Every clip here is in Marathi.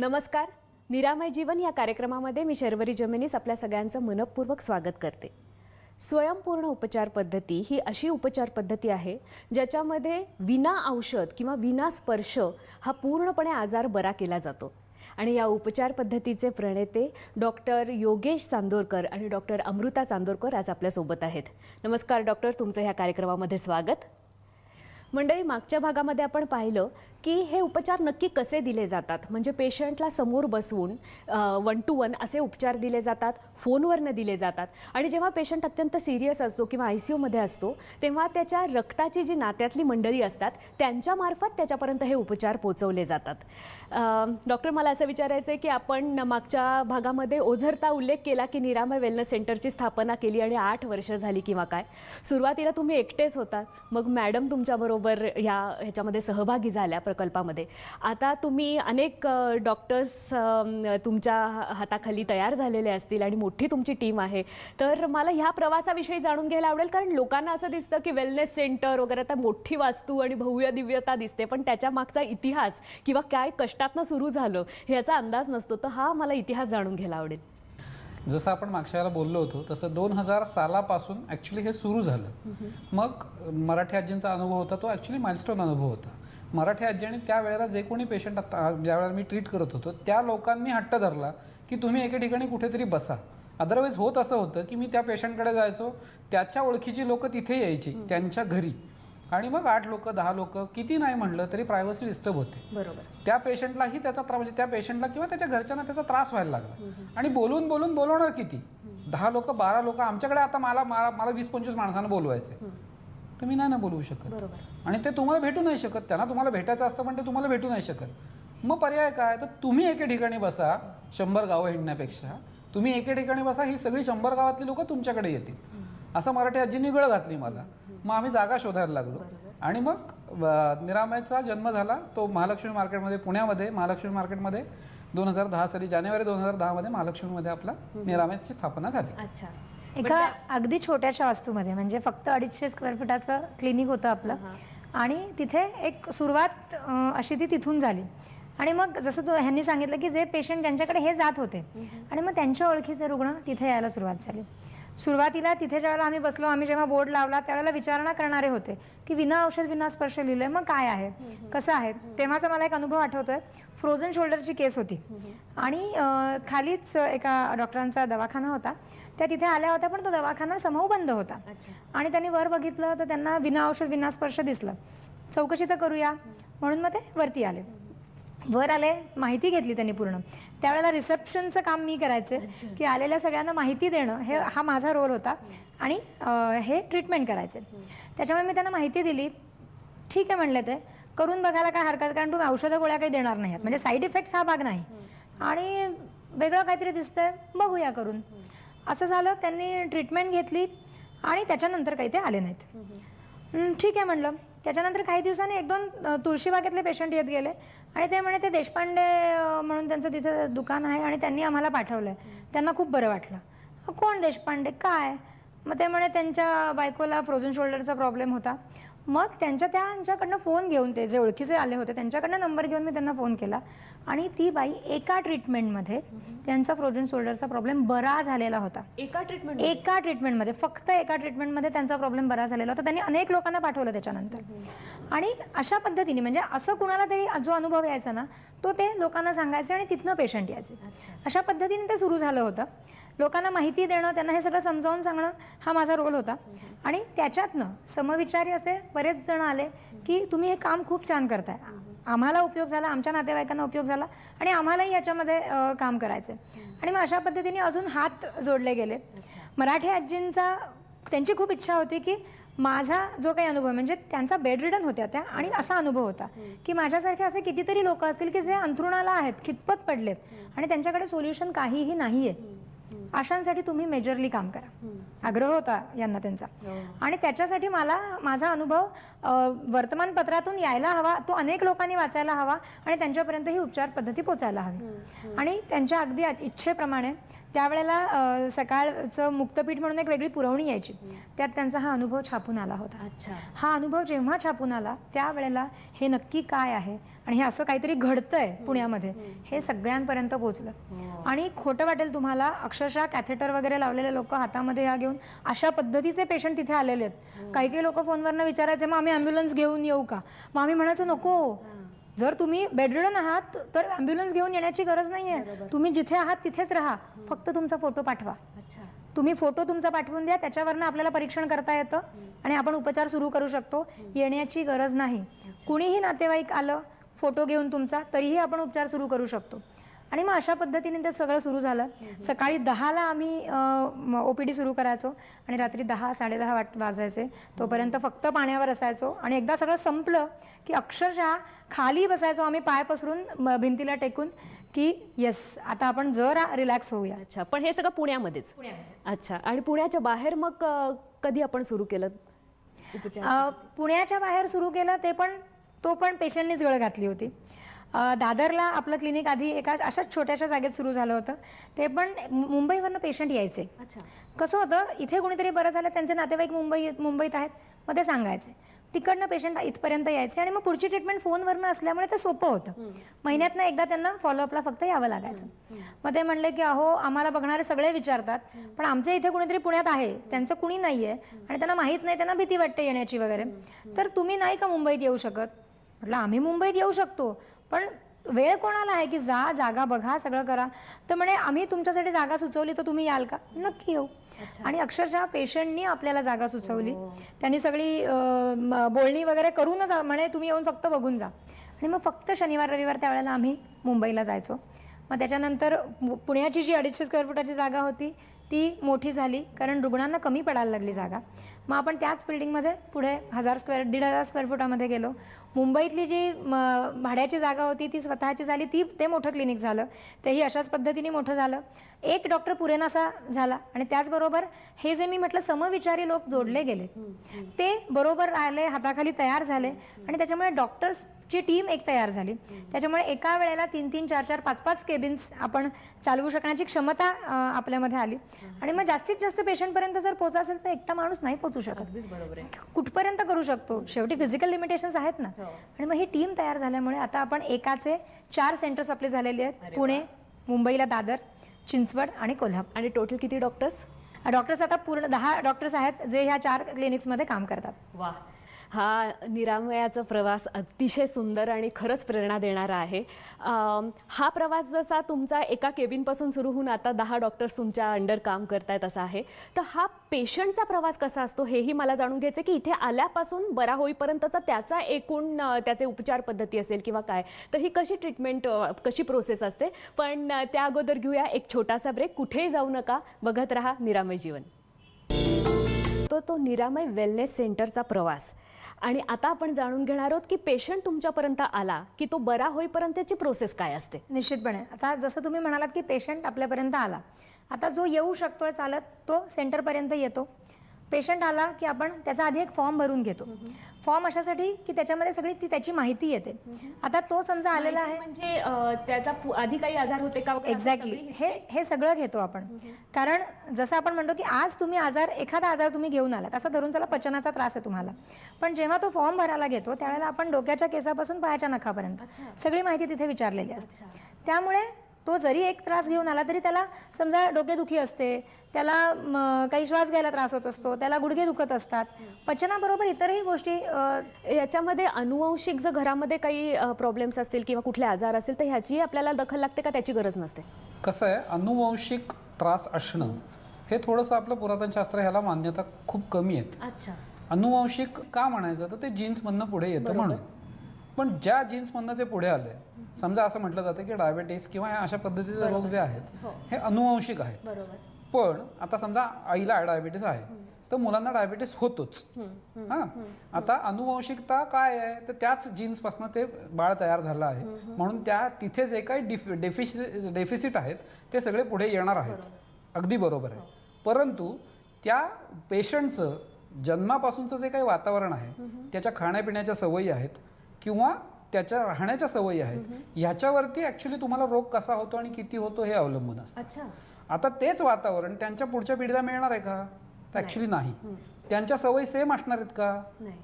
नमस्कार. निरामय जीवन या कार्यक्रमामध्ये मी शर्वरी जमेनीस आपल्या सगळ्यांचं मनपूर्वक स्वागत करते. स्वयंपूर्ण उपचार पद्धती ही अशी उपचार पद्धती आहे ज्याच्यामध्ये विना औषध किंवा विना स्पर्श हा पूर्णपणे आजार बरा केला जातो. आणि या उपचार पद्धतीचे प्रणेते डॉक्टर योगेश चांदोरकर आणि डॉक्टर अमृता चांदोरकर आज आपल्यासोबत आहेत. नमस्कार डॉक्टर, तुमचं ह्या कार्यक्रमामध्ये स्वागत. मंडळी, मागच्या भागामध्ये आपण पाहिलं की हे उपचार नक्की कसे दिले जातात. म्हणजे पेशंटला समोर बसवून 1 to 1 असे उपचार दिले जातात, फोनवरनं दिले जातात. आणि जेव्हा पेशंट अत्यंत सिरियस असतो किंवा ICUमध्ये असतो तेव्हा त्याच्या रक्ताची जी नात्यातली मंडळी असतात त्यांच्यामार्फत त्याच्यापर्यंत हे उपचार पोचवले जातात. डॉक्टर, मला असं विचारायचं आहे की आपण मागच्या भागामध्ये ओझरता उल्लेख केला की निरामय वेलनेस सेंटरची स्थापना केली आणि 8 वर्ष झाली किंवा काय. सुरुवातीला तुम्ही एकटेच होतात, मग मॅडम तुमच्याबरोबर ह्याच्यामध्ये सहभागी झाल्या प्रकल्पामध्ये. आता तुम्ही अनेक डॉक्टर्स तुमच्या हाताखाली तयार झालेले असतील आणि मोठी तुमची टीम आहे. तर मला ह्या प्रवासाविषयी जाणून घ्यायला आवडेल, कारण लोकांना असं दिसतं की वेलनेस सेंटर वगैरे आता मोठी वास्तू आणि भव्य दिव्यता दिसते, पण त्याच्या मागचा इतिहास किंवा काय कष्टातनं सुरू झालं ह्याचा अंदाज नसतो. तर हा मला इतिहास जाणून घ्यायला आवडेल. जसं आपण मागच्या वेळेला बोललो होतो तसं 2000 सालापासून ॲक्च्युली हे सुरू झालं. मग मराठी आजींचा अनुभव होता तो ॲक्च्युली माइलस्टोन अनुभव होता. मराठी आजींनी त्यावेळेला जे कोणी पेशंट आता ज्यावेळेला मी ट्रीट करत होतो त्या लोकांनी हट्ट धरला की तुम्ही एके ठिकाणी कुठेतरी बसा. अदरवाईज होत असं होतं की मी त्या पेशंटकडे जायचो, त्याच्या ओळखीची लोकं तिथे यायची त्यांच्या घरी, आणि मग 8 लोक 10 लोक किती नाही म्हणलं तरी प्रायव्हसी डिस्टर्ब होते. बरोबर. त्या पेशंटलाही त्याचा त्रास, म्हणजे त्या पेशंटला किंवा त्याच्या घरच्यांना त्याचा त्रास व्हायला लागला. आणि बोलून बोलून बोलवणार किती, 10 लोक 12 लोक. आमच्याकडे आता मला 20-25 माणसांना बोलवायचे, तर मी नाही ना बोलवू शकत. बरोबर. आणि ते तुम्हाला भेटू नाही शकत. त्यांना तुम्हाला भेटायचं असतं पण ते तुम्हाला भेटू नाही शकत. मग पर्याय काय, तर तुम्ही एके ठिकाणी बसा. 100 गावं हिंडण्यापेक्षा तुम्ही एके ठिकाणी बसा, ही सगळी 100 गावातली लोक तुमच्याकडे येतील. असं मराठी आजींनी गळ घातली मला. मग आम्ही जागा शोधायला लागलो आणि मग निरामयचा जन्म झाला. तो महालक्ष्मी मार्केटमध्ये, पुण्यामध्ये महालक्ष्मी मार्केटमध्ये 2010 साली जानेवारी 2010 मध्ये महालक्ष्मीमध्ये आपला निरामयची स्थापना झाली. अच्छा. एका अगदी छोट्याशा वास्तूमध्ये, म्हणजे फक्त 250 स्क्वेअर फुटाचं क्लिनिक होतं आपलं. आणि तिथे एक सुरुवात अशी ती तिथून झाली. आणि मग जसं ह्यांनी सांगितलं की जे पेशंट ज्यांच्याकडे हे जात होते आणि मग त्यांच्या ओळखीचे रुग्ण तिथे यायला सुरुवात झाली. सुरुवातीला तिथे ज्यावेळेला आम्ही बसलो, आम्ही जेव्हा बोर्ड लावला त्यावेळेला विचारणा करणारे होते की विना औषध विना स्पर्श लिहिलंय, मग काय आहे, कसं आहे. तेव्हाचा मला एक अनुभव आठवतोय. फ्रोझन शोल्डरची केस होती आणि खालीच एका डॉक्टरांचा दवाखाना होता. त्या तिथे आल्या होत्या, पण तो दवाखाना समूह बंद होता. आणि त्यांनी वर बघितलं तर त्यांना विना औषध विना स्पर्श दिसलं. चौकशी तर करूया म्हणून मग ते वरती आले. वर आले, माहिती घेतली त्यांनी पूर्ण. त्यावेळेला रिसेप्शनचं काम मी करायचे की आलेल्या सगळ्यांना माहिती देणं हा माझा रोल होता आणि हे ट्रीटमेंट करायचे. त्याच्यामुळे मी त्यांना माहिती दिली. ठीक आहे म्हणले, ते करून बघायला काय हरकत, कारण तुम्ही औषधं गोळ्या काही देणार नाहीत, म्हणजे साईड इफेक्ट्स हा भाग नाही आणि वेगळं काहीतरी दिसतंय, बघूया करून. असं झालं. त्यांनी ट्रीटमेंट घेतली आणि त्याच्यानंतर काही ते आले नाहीत. ठीक आहे म्हणलं. त्याच्यानंतर काही दिवसांनी 1-2 तुळशीबागेतले पेशंट येत गेले आणि ते म्हणे ते देशपांडे म्हणून त्यांचं तिथं दुकान आहे आणि त्यांनी आम्हाला पाठवलं आहे. त्यांना खूप बरं वाटलं. कोण देशपांडे, काय. मग ते म्हणे त्यांच्या बायकोला फ्रोझन शोल्डरचा प्रॉब्लेम होता. मग त्यांच्याकडनं फोन घेऊन, ते जे ओळखीचे आले होते त्यांच्याकडनं नंबर घेऊन मी त्यांना फोन केला आणि ती बाई एका ट्रीटमेंटमध्ये त्यांचा फ्रोझन शोल्डरचा प्रॉब्लेम बरा झालेला होता. एका ट्रीटमेंटमध्ये फक्त एका ट्रीटमेंटमध्ये त्यांचा प्रॉब्लेम बरा झालेला होता. त्यांनी अनेक लोकांना पाठवलं त्याच्यानंतर. आणि अशा पद्धतीने, म्हणजे असं कुणाला तरी जो अनुभव यायचा ना तो ते लोकांना सांगायचे आणि तिथनं पेशंट यायचे. अशा पद्धतीने ते सुरू झालं होतं. लोकांना माहिती देणं, त्यांना हे सगळं समजावून सांगणं हा माझा रोल होता. आणि त्याच्यातनं समविचारी असे बरेच जण आले की तुम्ही हे काम खूप छान करताय, आम्हाला उपयोग झाला, आमच्या नातेवाईकांना उपयोग झाला आणि आम्हालाही याच्यामध्ये काम करायचं. आणि मग अशा पद्धतीने अजून हात जोडले गेले. मराठी आजींचा, त्यांची खूप इच्छा होती की माझा जो काही अनुभव, म्हणजे त्यांचा बेड रिडन होत्या त्या, आणि असा अनुभव होता की माझ्यासारखे असे कितीतरी लोक असतील की जे अंथरुणाला आहेत, खितपत पडलेत आणि त्यांच्याकडे सोल्युशन काहीही नाही आहे. अशांसाठी तुम्ही मेजरली काम करा, आग्रह होता यांना त्यांचा. आणि त्याच्यासाठी मला माझा अनुभव वर्तमानपत्रातून यायला हवा, तो अनेक लोकांनी वाचायला हवा आणि त्यांच्यापर्यंत ही उपचार पद्धती पोचायला हवी. आणि त्यांच्या अगदी इच्छेप्रमाणे त्यावेळेला सकाळचं मुक्तपीठ म्हणून एक वेगळी पुरवणी यायची, त्यात त्यांचा हा अनुभव छापून आला होता. हा अनुभव जेव्हा छापून आला त्यावेळेला हे नक्की काय आहे आणि हे असं काहीतरी घडतंय पुण्यामध्ये हे सगळ्यांपर्यंत पोहोचलं. आणि खोटं वाटेल तुम्हाला, अक्षरशः कॅथेटर वगैरे लावलेले लोक हातामध्ये ह्या घेऊन अशा पद्धतीचे पेशंट तिथे आलेले आहेत. काही लोक फोनवरनं विचारायचे मग आम्ही ॲम्ब्युलन्स घेऊन येऊ का? मग आम्ही म्हणायचो नको, जर तुम्ही बेडरिडन आहात तर ॲम्ब्युलन्स घेऊन येण्याची गरज नाही आहे. तुम्ही जिथे आहात तिथेच राहा, फक्त तुमचा फोटो पाठवा. तुम्ही फोटो तुमचा पाठवून द्या, त्याच्यावरनं आपल्याला परीक्षण करता येतं आणि आपण उपचार सुरू करू शकतो. येण्याची गरज नाही. कुणीही नातेवाईक आलं फोटो घेऊन तुमचा तरीही आपण उपचार सुरू करू शकतो. आणि मग अशा पद्धतीने ते सगळं सुरू झालं. सकाळी 10ला आम्ही OPD सुरू करायचो आणि रात्री 10 साडेदहा वाजायचे. तोपर्यंत फक्त पाण्यावर असायचो आणि एकदा सगळं संपलं की अक्षरशः खाली बसायचो आम्ही, पाय पसरून भिंतीला टेकून, की येस आता आपण जरा रिलॅक्स होऊया. अच्छा, पण हे सगळं पुण्यामध्येच? अच्छा. आणि पुण्याच्या बाहेर मग कधी आपण सुरू केलं उपचार? पुण्याच्या बाहेर सुरू केलं तो पण पेशंटनीच गळ घातली होती. दादरला आपलं क्लिनिक आधी एका अशाच छोट्याशा जागेत सुरू झालं होतं. ते पण मुंबईवरनं पेशंट यायचे. अच्छा. कसं होतं, इथे कोणीतरी बरं झालं, त्यांचे नातेवाईक मुंबईत आहेत, मग ते सांगायचे. तिकडनं पेशंट इथपर्यंत यायचे आणि मग पुढची ट्रीटमेंट फोनवरनं असल्यामुळे ते सोपं होतं. महिन्यातनं एकदा त्यांना फॉलोअपला फक्त यावं लागायचं. मग ते म्हणले की अहो आम्हाला बघणारे सगळे विचारतात, पण आमच्या इथे कुणीतरी पुण्यात आहे, त्यांचं कुणी नाही आहे आणि त्यांना माहीत नाही, त्यांना भीती वाटते येण्याची वगैरे, तर तुम्ही नाही का मुंबईत येऊ शकत? म्हटलं आम्ही मुंबईत येऊ शकतो, पण वेळ कोणाला आहे की जागा बघा, सगळं करा. तर म्हणे आम्ही तुमच्यासाठी जागा सुचवली तर तुम्ही याल का? नक्की येऊ. आणि अक्षरशः पेशंटनी आपल्याला जागा सुचवली. त्यांनी सगळी बोलणी वगैरे करूनच म्हणे तुम्ही येऊन फक्त बघून जा. आणि मग फक्त शनिवार रविवार त्यावेळेला आम्ही मुंबईला जायचो. मग त्याच्यानंतर पुण्याची जी 250 स्क्वेअर फुटाची जागा होती ती मोठी झाली, कारण रुग्णांना कमी पडायला लागली जागा. मग आपण त्याच बिल्डिंगमध्ये पुढे 1,500 स्क्वेअर फुटामध्ये गेलो. मुंबईतली जी भाड्याची जागा होती ती स्वतःची झाली, ते मोठं क्लिनिक झालं. तेही अशाच पद्धतीने मोठं झालं. एक डॉक्टर पुरेनासा झाला आणि त्याचबरोबर हे जे मी म्हटलं समविचारी लोक जोडले गेले, ते बरोबर राहिले, हाताखाली तयार झाले आणि त्याच्यामुळे डॉक्टर्सची टीम एक तयार झाली. त्याच्यामुळे एका वेळेला 3-3, 4-4, 5-5 केबिन्स आपण चालवू शकण्याची क्षमता आपल्यामध्ये आली. आणि मग जास्तीत जास्त पेशंटपर्यंत जर पोहोचा असेल तर एकटा माणूस नाही पोहोचू शकत. कुठपर्यंत करू शकतो? शेवटी फिजिकल लिमिटेशन्स आहेत ना. आणि मग ही टीम तयार झाल्यामुळे आता आपण एकाचे 4 सेंटर्स आपले झालेले आहेत. पुणे, मुंबईला दादर, चिंचवड आणि कोल्हापूर. आणि टोटल किती डॉक्टर्स? डॉक्टर्स आता पूर्ण 10 डॉक्टर्स आहेत जे ह्या 4 क्लिनिक्समध्ये काम करतात. वा, हा निरामयाचा प्रवास अतिशय सुंदर आणि खरंच प्रेरणा देणारा आहे. हा प्रवास जसा तुमचा एका केबिनपासून सुरू होऊन आता 10 डॉक्टर्स तुमच्या अंडर काम करतायत असा आहे, तर हा पेशंटचा प्रवास कसा असतो हेही मला जाणून घ्यायचं की इथे आल्यापासून बरा होईपर्यंतचा त्याचा एकूण त्याचे उपचार पद्धती असेल किंवा काय, तर ही कशी ट्रीटमेंट, कशी प्रोसेस असते. पण त्या अगोदर घेऊया एक छोटासा ब्रेक. कुठेही जाऊ नका, बघत रहा निरामय जीवन. तो निरामय वेलनेस सेंटरचा प्रवास. आणि आता आपण जाणून घेणार आहोत की पेशंट तुमच्यापर्यंत आला की तो बरा होईपर्यंतची प्रोसेस काय असते. निश्चितपणे आता जसं तुम्ही म्हणालात की पेशंट आपल्यापर्यंत आला, आता जो येऊ शकतोय चालत तो सेंटरपर्यंत येतो. पेशंट आला की आपण त्याचा आधी एक फॉर्म भरून घेतो. फॉर्म अशासाठी की त्याच्यामध्ये सगळी त्याची माहिती येते. आता तो समजा आलेला आहे म्हणजे त्याचा आधी काही आजार होते का? एक्झॅक्टली हे सगळं घेतो आपण. कारण जसं आपण म्हणतो की आज तुम्ही एखादा आजार तुम्ही घेऊन आलात, असा धरून चला पचनाचा त्रास आहे तुम्हाला, पण जेव्हा तो फॉर्म भरायला घेतो त्यावेळेला आपण डोक्याच्या केसापासून पायाच्या नखापर्यंत सगळी माहिती तिथे विचारलेली असते. त्यामुळे तो जरी एक त्रास घेऊन आला तरी त्याला समजा डोकेदुखी असते, त्याला काही श्वास घ्यायला त्रास होत असतो, त्याला गुडघे दुखत असतात, पचनाबरोबर इतरही गोष्टी. याच्यामध्ये अनुवंशिक जर घरामध्ये काही प्रॉब्लेम्स असतील किंवा कुठले आजार असेल तर ह्याची आपल्याला दखल लागते का त्याची गरज नसते? कसं आहे, अनुवंशिक त्रास असणं हे थोडंसं आपलं पुरातनशास्त्र ह्याला मान्यता खूप कमी आहे. अच्छा. अनुवंशिक का म्हणायचं तर ते जीन्समधनं पुढे येतं म्हणून. पण ज्या जीन्समधनं ते पुढे आलंय, समजा असं म्हटलं जातं की डायबिटीस किंवा अशा पद्धतीचे रोग जे आहेत हे अनुवंशिक आहेत. पण आता समजा आईला डायबिटीस आहे तर मुलांना डायबिटीस होतोच. हां, आता अनुवंशिकता काय आहे तर त्याच जीन्सपासून ते बाळ तयार झालं आहे म्हणून तिथे जे काही डेफिसिट आहेत ते सगळे पुढे येणार आहेत. अगदी बरोबर आहे. परंतु त्या पेशंटचं जन्मापासूनचं जे काही वातावरण आहे, त्याच्या खाण्यापिण्याच्या सवयी आहेत किंवा त्याच्या राहण्याच्या सवयी आहेत, ह्याच्यावरती ॲक्च्युली तुम्हाला रोग कसा होतो आणि किती होतो हे अवलंबून असतं. अच्छा. आता तेच वातावरण त्यांच्या पुढच्या पिढीला मिळणार आहे का? तर ॲक्च्युली नाही. त्यांच्या सवयी सेम असणार आहेत का?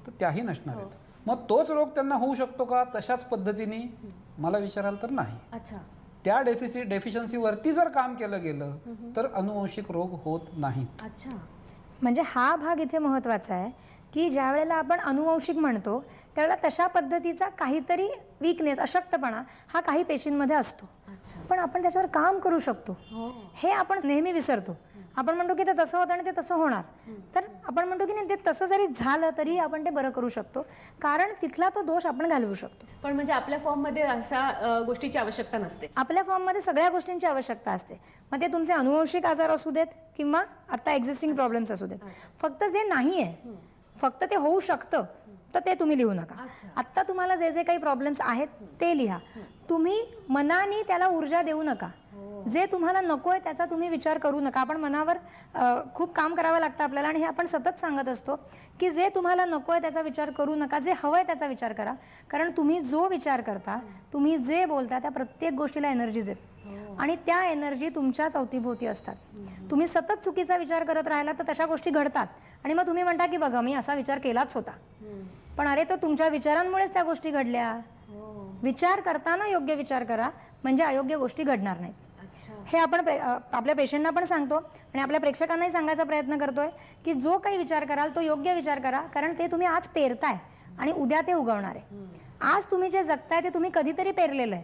तर त्याही नसणार आहेत. मग तोच रोग त्यांना होऊ शकतो का तशाच पद्धतीने मला विचाराल तर नाही. अच्छा. त्या डेफिशियन्सीवरती जर काम केलं गेलं तर अनुवंशिक रोग होत नाहीत. अच्छा. म्हणजे हा भाग इथे महत्त्वाचा आहे की ज्या वेळेला आपण अनुवंशिक म्हणतो त्यावेळेला तशा पद्धतीचा काहीतरी वीकनेस, अशक्तपणा हा काही पेशींमध्ये असतो, अच्छा. पण आपण त्याच्यावर काम करू शकतो हो. हे आपण नेहमी विसरतो. आपण म्हणतो की ते तसं होतं आणि ते तसं होणार, तर आपण म्हणतो की नाही ते तसं जरी झालं तरी आपण ते बरं करू शकतो, कारण तिथला तो दोष आपण घालवू शकतो. पण म्हणजे आपल्या फॉर्ममध्ये अशा गोष्टीची आवश्यकता नसते. आपल्या फॉर्ममध्ये सगळ्या गोष्टींची आवश्यकता असते, मग ते तुमचे अनुवंशिक आजार असू देत किंवा आता एक्झिस्टिंग प्रॉब्लेम्स असू देत. फक्त जे नाही आहे, फक्त ते होऊ शकतं तर ते तुम्ही लिहू नका. आत्ता तुम्हाला जे जे काही प्रॉब्लेम्स आहेत ते लिहा. तुम्ही मनाने त्याला ऊर्जा देऊ नका. जे तुम्हाला नको आहे त्याचा तुम्ही विचार करू नका. आपण मनावर खूप काम करावं लागतं आपल्याला, आणि हे आपण सतत सांगत असतो की जे तुम्हाला नको आहे त्याचा विचार करू नका, जे हवं आहे त्याचा विचार करा. कारण तुम्ही जो विचार करता, तुम्ही जे बोलता, त्या प्रत्येक गोष्टीला एनर्जीज आहेत आणि त्या एनर्जी तुमच्याच अवतीभोवती असतात. तुम्ही सतत चुकीचा विचार करत राहिला तर तशा गोष्टी घडतात आणि मग तुम्ही म्हणता की बघा मी असा विचार केलाच होता, पण अरे तो तुमच्या विचारांमुळेच त्या गोष्टी घडल्या. विचार करताना योग्य विचार करा, म्हणजे अयोग्य गोष्टी घडणार नाहीत. हे आपण आपल्या पेशंटना पण सांगतो आणि आपल्या प्रेक्षकांनाही सांगायचा प्रयत्न करतोय की जो काही विचार कराल तो योग्य विचार करा, कारण ते तुम्ही आज पेरताय आणि उद्या ते उगवणार आहे. आज तुम्ही जे जगताय ते तुम्ही कधीतरी पेरलेलं आहे,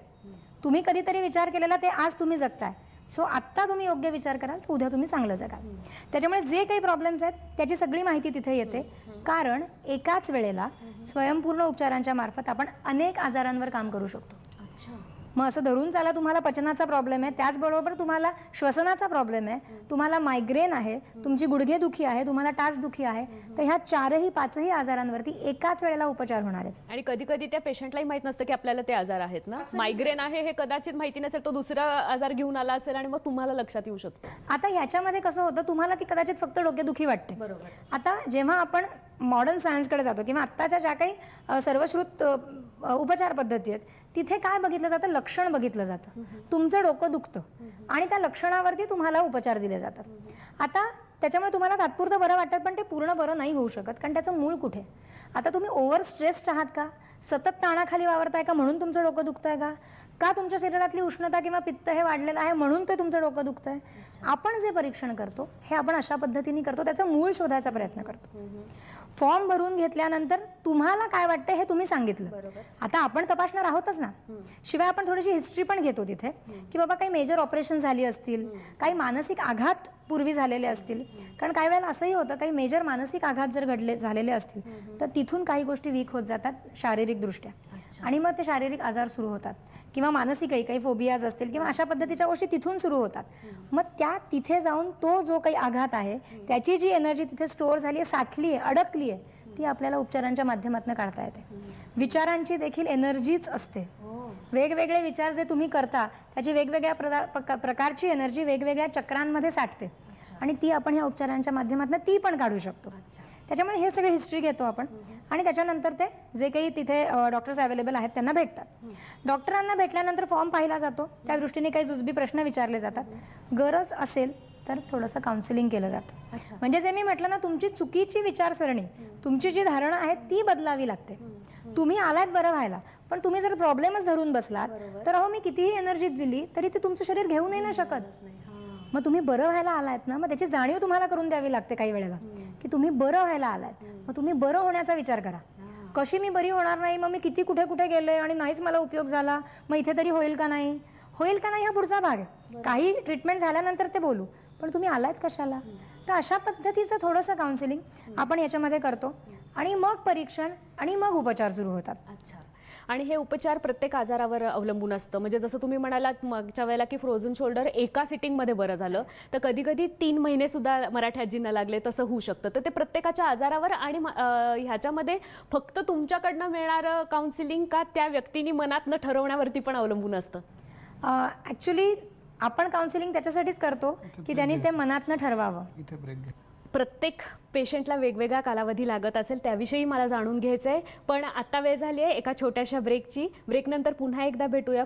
तुम्ही कधीतरी विचार केलेला ते आज तुम्ही जगताय. सो आत्ता तुम्ही योग्य विचार कराल तर उद्या तुम्ही चांगलं जगाल. त्याच्यामुळे जे काही प्रॉब्लेम्स आहेत त्याची सगळी माहिती तिथे येते, कारण एकाच वेळेला स्वयंपूर्ण उपचारांच्या मार्फत आपण अनेक आजारांवर काम करू शकतो. मग असं धरून चाला तुम्हाला पचनाचा प्रॉब्लेम आहे, त्याचबरोबर तुम्हाला श्वसनाचा प्रॉब्लेम आहे, तुम्हाला मायग्रेन आहे, तुमची गुडघेदुखी आहे, तुम्हाला टाचदुखी आहे, तर ह्या 4-5 आजारांवरती एकाच वेळेला उपचार होणार आहेत. आणि कधी कधी त्या पेशंटलाही माहित नसतं की आपल्याला ते आजार आहेत ना. मायग्रेन आहे हे कदाचित माहिती नसेल, तो दुसरा आजार घेऊन आला असेल आणि मग तुम्हाला लक्षात येऊ शकतो. आता ह्याच्यामध्ये कसं होतं, तुम्हाला ती कदाचित फक्त डोकेदुखी वाटते. बरोबर. आता जेव्हा आपण मॉडर्न सायन्सकडे जातो किंवा आत्ताच्या ज्या काही सर्वश्रुत उपचार पद्धती आहेत तिथे काय बघितलं जातं, लक्षण बघितलं जातं. तुमचं डोकं दुखतं आणि त्या लक्षणावरती तुम्हाला उपचार दिले जातात. आता त्याच्यामुळे तुम्हाला तात्पुरतं बरं वाटतं, पण ते पूर्ण बरं नाही होऊ शकत, कारण त्याचं मूळ कुठे. आता तुम्ही ओव्हर स्ट्रेस्ड आहात का, सतत ताणाखाली वावरताय का म्हणून तुमचं डोकं दुखतंय का तुमच्या शरीरातली उष्णता किंवा पित्त हे वाढलेलं आहे म्हणून ते तुमचं डोकं दुखतंय. आपण जे परीक्षण करतो हे आपण अशा पद्धतीने करतो, त्याचं मूळ शोधायचा प्रयत्न करतो. फॉर्म भरून घेतल्यानंतर तुम्हाला काय वाटतं हे तुम्ही सांगितलं, आता आपण तपासणार आहोतच ना. शिवाय आपण थोडीशी हिस्ट्री पण घेतो तिथे की बाबा काही मेजर ऑपरेशन झाली असतील, काही मानसिक आघात पूर्वी झालेले असतील, कारण काही वेळेला असंही होतं काही मेजर मानसिक आघात जर झालेले असतील तर तिथून काही गोष्टी वीक होत जातात शारीरिक दृष्ट्या, आणि मग ते शारीरिक आजार सुरू होतात किंवा मानसिकही काही फोबियाज असतील किंवा अशा पद्धतीच्या गोष्टी तिथून सुरू होतात. मग त्या तिथे जाऊन तो जो काही आघात आहे त्याची जी एनर्जी तिथे स्टोअर झाली आहे, साठली आहे, अडकली आहे, ती आपल्याला उपचारांच्या माध्यमातून काढता येते. विचारांची देखील एनर्जीच असते. वेगवेगळे विचार जे तुम्ही करता त्याची वेगवेगळ्या प्रकारची एनर्जी वेगवेगळ्या चक्रांमध्ये साठते आणि ती आपण ह्या उपचारांच्या माध्यमातून ती पण काढू शकतो. त्याच्यामुळे हे सगळे हिस्ट्री घेतो आपण आणि त्याच्यानंतर ते जे काही तिथे डॉक्टर्स अवेलेबल आहेत त्यांना भेटतात. डॉक्टरांना भेटल्यानंतर फॉर्म पाहिला जातो, त्या दृष्टीने काही जुजबी प्रश्न विचारले जातात. गरज असेल तर थोडंसं काउन्सिलिंग केलं जातं. म्हणजे जे मी म्हटलं ना, तुमची चुकीची विचारसरणी, तुमची जी धारणा आहे ती बदलावी लागते. तुम्ही आलात बरं व्हायला, पण तुम्ही जर प्रॉब्लेमच धरून बसलात तर अहो मी कितीही एनर्जी दिली तरी ते तुमचं शरीर घेऊ नाही शकत. मग तुम्ही बरं व्हायला आलात ना, मग त्याची जाणीव तुम्हाला करून द्यावी लागते काही वेळेला की तुम्ही बरं व्हायला आलात. मग तुम्ही बरं होण्याचा विचार करा. कशी मी बरी होणार नाही, मग मी किती कुठे कुठे गेले आणि नाहीच मला उपयोग झाला, मग इथे तरी होईल का नाही हा पुढचा भाग आहे. काही ट्रीटमेंट झाल्यानंतर ते बोलू, पण तुम्ही आलात कशाला. तर अशा पद्धतीचं थोडंसं काउन्सिलिंग आपण याच्यामध्ये करतो आणि मग परीक्षण आणि मग उपचार सुरू होतात. अच्छा. आणि हे उपचार प्रत्येक आजारावर अवलंबून असतं. म्हणजे जसं तुम्ही म्हणालात मागच्या वेळेला की फ्रोझन शोल्डर एका सिटिंगमध्ये बरं झालं, तर कधी कधी 3 महिने सुद्धा मराठी आजींना लागले, तसं होऊ शकतं. तर ते प्रत्येकाच्या आजारावर आणि ह्याच्यामध्ये फक्त तुमच्याकडनं मिळणारं काउन्सिलिंग का त्या व्यक्तीने मनात न ठरवण्यावरती पण अवलंबून असतं. ॲक्च्युली आपण काउन्सिलिंग त्याच्यासाठीच करतो की त्यांनी ते मनातनं ठरवावं. इथे ब्रेक घ्या. प्रत्येक पेशंटला वेगवेगळा कालावधी लागत असेल त्याविषयी मला जाणून घ्यायचं आहे, पण आता वेळ झाली आहे एका छोट्याशा ब्रेकची. ब्रेकनंतर पुन्हा एकदा भेटूया.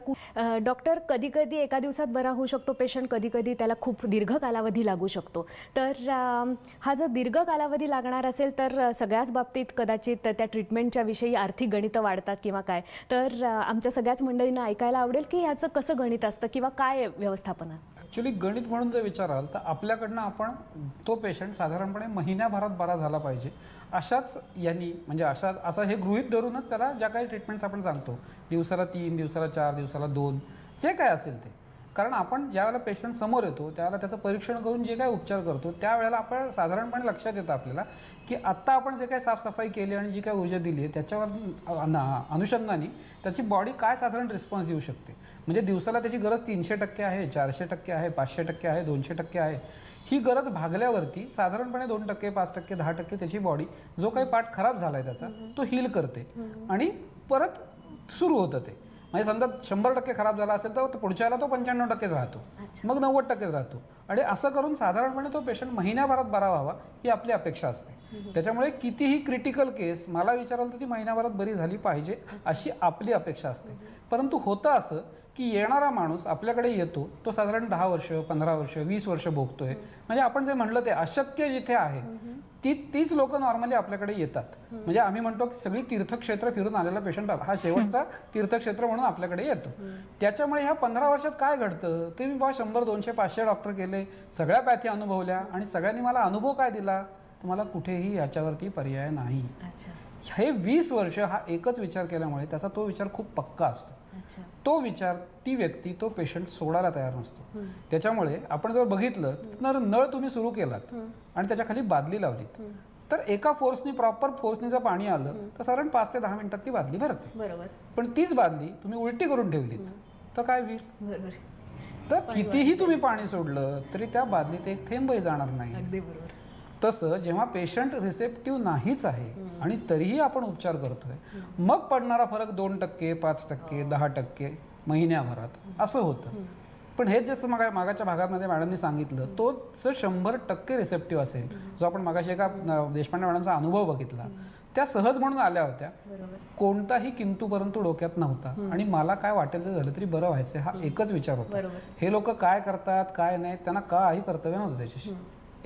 डॉक्टर, कधी कधी एका दिवसात बरा होऊ शकतो पेशंट, कधी कधी त्याला खूप दीर्घ कालावधी लागू शकतो. तर हा जर दीर्घ कालावधी लागणार असेल तर सगळ्याच बाबतीत कदाचित त्या ट्रीटमेंटच्या विषयी आर्थिक गणितं वाढतात किंवा काय, तर आमच्या सगळ्याच मंडळींना ऐकायला आवडेल की ह्याचं कसं गणित असतं किंवा काय व्यवस्थापन आहे. ॲक्च्युली गणित म्हणून जर विचाराल तर आपल्याकडनं आपण तो पेशंट साधारणपणे महिन्याभरात बरा झाला पाहिजे अशाच यांनी, म्हणजे असं हे गृहीत धरूनच त्याला ज्या काही ट्रीटमेंट्स आपण सांगतो, दिवसाला 3, दिवसाला 4, दिवसाला 2, जे काय असेल ते. कारण आपण ज्यावेळेला पेशंट समोर येतो त्यावेळेला त्याचं परीक्षण करून जे काही उपचार करतो त्यावेळेला आपण साधारणपणे लक्षात येतं आपल्याला की आत्ता आपण जे काही साफसफाई केली आणि जी काही ऊर्जा दिली आहे त्याच्यावर अनुषंगाने त्याची बॉडी काय साधारण रिस्पॉन्स देऊ शकते. म्हणजे दिवसाला त्याची गरज 300% आहे, 400% आहे, 500% आहे, 200% आहे. ही गरज भागल्यावरती साधारणपणे 2%, 5%, 10% त्याची बॉडी जो काही पार्ट खराब झाला आहे त्याचा तो हील करते आणि परत सुरू होतं ते. म्हणजे समजा 100% खराब झाला असेल तर पुढच्याला तो 95%च राहतो, मग 90%च राहतो. आणि असं करून साधारणपणे तो पेशंट महिन्याभरात बरा व्हावा ही आपली अपेक्षा असते. त्याच्यामुळे कितीही क्रिटिकल केस मला विचाराल तर ती महिन्याभरात बरी झाली पाहिजे अशी आपली अपेक्षा असते. परंतु होतं असं की येणारा माणूस आपल्याकडे येतो तो साधारण 10 वर्ष, 15 वर्ष, 20 वर्ष भोगतोय. म्हणजे आपण जे म्हणलं ते अशक्य जिथे आहे तीच लोक नॉर्मली आपल्याकडे येतात. म्हणजे आम्ही म्हणतो की सगळी तीर्थक्षेत्र फिरून आलेला पेशंट हा शेवटचा तीर्थक्षेत्र म्हणून आपल्याकडे येतो. त्याच्यामुळे ह्या 15 वर्षात काय घडतं ते मी 100, 200, 500 डॉक्टर केले, सगळ्या पॅथी अनुभवल्या आणि सगळ्यांनी मला अनुभव काय दिला, तुम्हाला कुठेही याच्यावरती पर्याय नाही. हे 20 वर्ष हा एकच विचार केल्यामुळे त्याचा तो विचार खूप पक्का असतो. तो विचार, ती व्यक्ती, तो पेशंट सोडायला तयार नसतो. त्याच्यामुळे आपण जर बघितलं तर नळ तुम्ही सुरू केलात आणि त्याच्या खाली बादली लावलीत तर एका फोर्सनी, प्रॉपर फोर्सनी जर पाणी आलं तर साधारण 5 ते 10 मिनिटात ती बादली भरते. बरोबर. पण तीच बादली तुम्ही उलटी करून ठेवलीत तर काय होईल? बरोबर. तर कितीही तुम्ही पाणी सोडलं तरी त्या बादलीत एक थेंबही जाणार नाही. अगदी बरोबर. तसं जेव्हा पेशंट रिसेप्टिव्ह नाहीच आहे आणि तरीही आपण उपचार करतोय मग पडणारा फरक 2%, 5%, 10% महिन्याभरात असं होतं. पण हेच जसं मागाच्या भागामध्ये मॅडमनी सांगितलं तो जर 100% रिसेप्टिव्ह असेल, जो आपण मागाशी एका देशपांडे मॅडमचा अनुभव बघितला, त्या सहज म्हणून आल्या होत्या, कोणताही किंतु परंतु डोक्यात नव्हता आणि मला काय वाटेल ते झालं तरी बरं व्हायचं हा एकच विचार होता. हे लोक काय करतात काय नाही त्यांना काही कर्तव्य नव्हतं त्याच्याशी.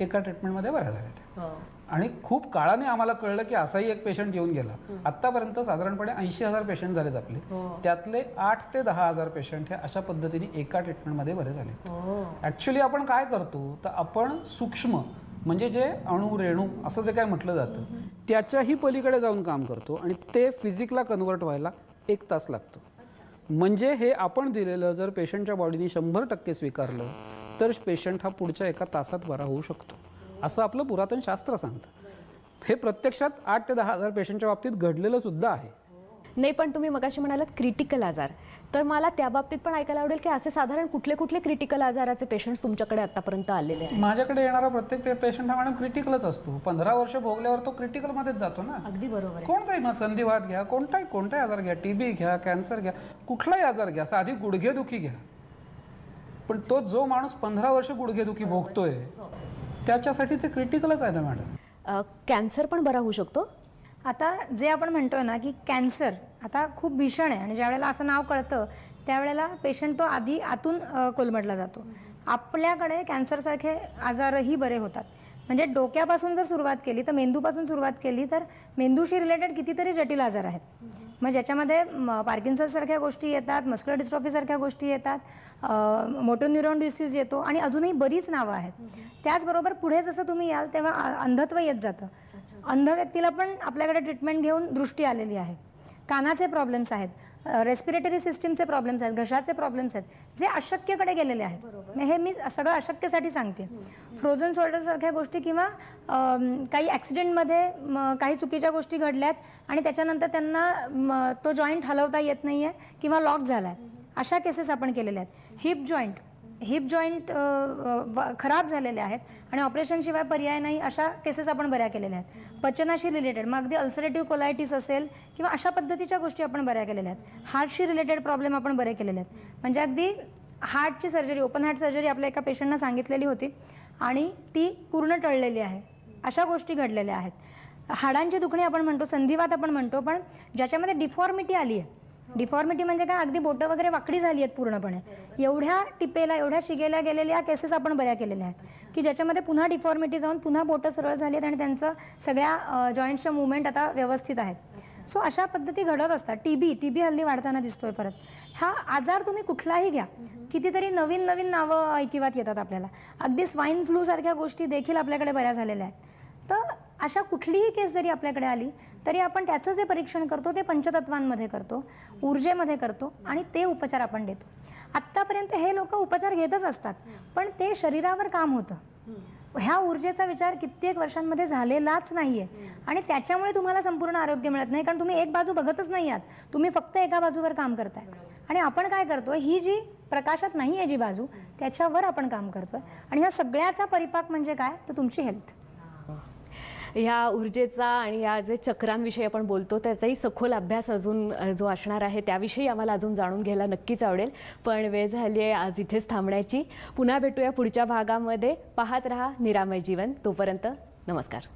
एका ट्रीटमेंटमध्ये बऱ्या झाल्या त्या. आणि खूप काळाने आम्हाला कळलं की असाही एक पेशंट येऊन गेला. आतापर्यंत साधारणपणे 80,000 पेशंट झालेत आपले, त्यातले 8 ते 10,000 पेशंट हे अशा पद्धतीने एका ट्रीटमेंटमध्ये बरे झाले. ऍक्च्युली आपण काय करतो तर आपण सूक्ष्म म्हणजे जे अणू रेणू असं जे काय म्हटलं जातं त्याच्याही पलीकडे जाऊन काम करतो आणि ते फिजिकला कन्वर्ट व्हायला 1 तास लागतो. म्हणजे हे आपण दिलेलं जर पेशंटच्या बॉडीने 100% स्वीकारलं तर पेशंट हा पुढच्या 1 तासात बरा होऊ शकतो असं आपलं पुरातन शास्त्र सांगतं. हे प्रत्यक्षात 8 ते 10,000 पेशंटच्या बाबतीत घडलेलं सुद्धा आहे. नाही, पण तुम्ही मगाशी म्हणालात क्रिटिकल आजार, तर मला त्या बाबतीत पण ऐकायला आवडेल की असे साधारण कुठले कुठले क्रिटिकल आजाराचे पेशंट्स तुमच्याकडे आतापर्यंत आलेले आहेत? माझ्याकडे येणारा प्रत्येक पेशंट हा मॅडम क्रिटिकलच असतो. 15 वर्ष भोगल्यावर तो क्रिटिकलमध्येच जातो ना. अगदी बरोबर आहे. कोणताही मग संधिवात घ्या, कोणताही आजार घ्या, TB घ्या, कॅन्सर घ्या, कुठलाही आजार घ्या, साधी गुडघेदुखी घ्या, पण तो जो माणूस 15 वर्ष गुडघेदुखी भोगतोय त्याच्यासाठी ते क्रिटिकलच आहे ना मॅडम. कॅन्सर पण बरा होऊ शकतो? आता जे आपण म्हणतोय ना की कॅन्सर आता खूप भीषण आहे आणि ज्या वेळेला असं नाव कळतं त्यावेळेला पेशंट तो आधी आतून कोलमडला जातो. आपल्याकडे कॅन्सरसारखे आजारही बरे होतात. म्हणजे डोक्यापासून जर सुरुवात केली तर मेंदूपासून सुरुवात केली तर मेंदूशी रिलेटेड कितीतरी जटिल आजार आहेत. मग ज्याच्यामध्ये पार्किन्सनसारख्या गोष्टी येतात, मस्क्युलर डिस्ट्रॉफीसारख्या गोष्टी येतात, मोटर न्यूरॉन डिसीज येतो आणि अजूनही बरीच नावं आहेत. त्याचबरोबर पुढे जसं तुम्ही याल तेव्हा अंधत्व येत जातं. अंध व्यक्तीला पण आपल्याकडे ट्रीटमेंट घेऊन दृष्टी आलेली आहे. कानाचे प्रॉब्लेम्स आहेत, रेस्पिरेटरी सिस्टीमचे प्रॉब्लेम्स आहेत, घशाचे प्रॉब्लेम्स आहेत, जे अशक्यकडे गेलेले आहेत. हे मी सगळं अशक्यसाठी सांगते. फ्रोझन शोल्डरसारख्या गोष्टी किंवा काही ॲक्सिडेंटमध्ये काही चुकीच्या गोष्टी घडल्यात आणि त्याच्यानंतर त्यांना तो जॉईंट हलवता येत नाही आहे किंवा लॉक झाला आहे, अशा केसेस आपण केलेल्या आहेत. हिप जॉईंट खराब झालेले आहेत आणि ऑपरेशनशिवाय पर्याय नाही, अशा केसेस आपण बऱ्या केलेल्या आहेत. पचनाशी रिलेटेड मग अगदी अल्सरेटिव्ह कोलायटिस असेल किंवा अशा पद्धतीच्या गोष्टी आपण बऱ्या केलेल्या आहेत. हार्टशी रिलेटेड प्रॉब्लेम आपण बरे केलेले आहेत. म्हणजे अगदी हार्टची सर्जरी, ओपन हार्ट सर्जरी आपल्या एका पेशंटना सांगितलेली होती आणि ती पूर्ण टळलेली आहे. अशा गोष्टी घडलेल्या आहेत. हाडांची दुखणी आपण म्हणतो, संधिवात आपण म्हणतो, पण ज्याच्यामध्ये डिफॉर्मिटी आली आहे. डिफॉर्मिटी म्हणजे काय, अगदी बोटं वगैरे वाकडी झाली आहेत पूर्णपणे, एवढ्या टिपेला एवढ्या शिगेला गेलेल्या केसेस आपण बऱ्या केलेल्या आहेत की ज्याच्यामध्ये पुन्हा डिफॉर्मिटी जाऊन पुन्हा बोटं सरळ झाली आहेत आणि त्यांचं सगळ्या जॉईंट्सच्या मुवमेंट आता व्यवस्थित आहेत. सो अशा पद्धती घडत असतात. टीबी हल्ली वाढताना दिसतोय परत. हा आजार तुम्ही कुठलाही घ्या, कितीतरी नवीन नवीन नावं ऐकिवात येतात आपल्याला. अगदी स्वाईन फ्लू सारख्या गोष्टी देखील आपल्याकडे बऱ्या झालेल्या आहेत. तर अशा कुठलीही केस जरी आपल्याकडे आली तरी आपण त्याचं जे परीक्षण करतो ते पंचतत्वांमध्ये करतो, ऊर्जेमध्ये करतो आणि ते उपचार आपण देतो. आत्तापर्यंत हे लोक उपचार घेतच असतात, पण ते शरीरावर काम होतं. ह्या ऊर्जेचा विचार कित्येक वर्षांमध्ये झालेलाच नाहीये आणि त्याच्यामुळे तुम्हाला संपूर्ण आरोग्य मिळत नाही, कारण तुम्ही एक बाजू बघतच नाही आहात, तुम्ही फक्त एका बाजूवर काम करताय. आणि आपण काय करतोय, ही जी प्रकाशात नाही आहे जी बाजू, त्याच्यावर आपण काम करतोय. आणि ह्या सगळ्याचा परिपाक म्हणजे काय, तर तुमची हेल्थ. ह्या ऊर्जेचा आणि या जे चक्रांविषयी आपण बोलतो त्याचाही सखोल अभ्यास अजून जो असणार आहे त्याविषयी आम्हाला अजून जाणून घ्यायला नक्कीच आवडेल. पण वेळ झाली आहे आज इथेच थांबण्याची. पुन्हा भेटूया पुढच्या भागामध्ये. पाहत रहा निरामय जीवन. तोपर्यंत नमस्कार.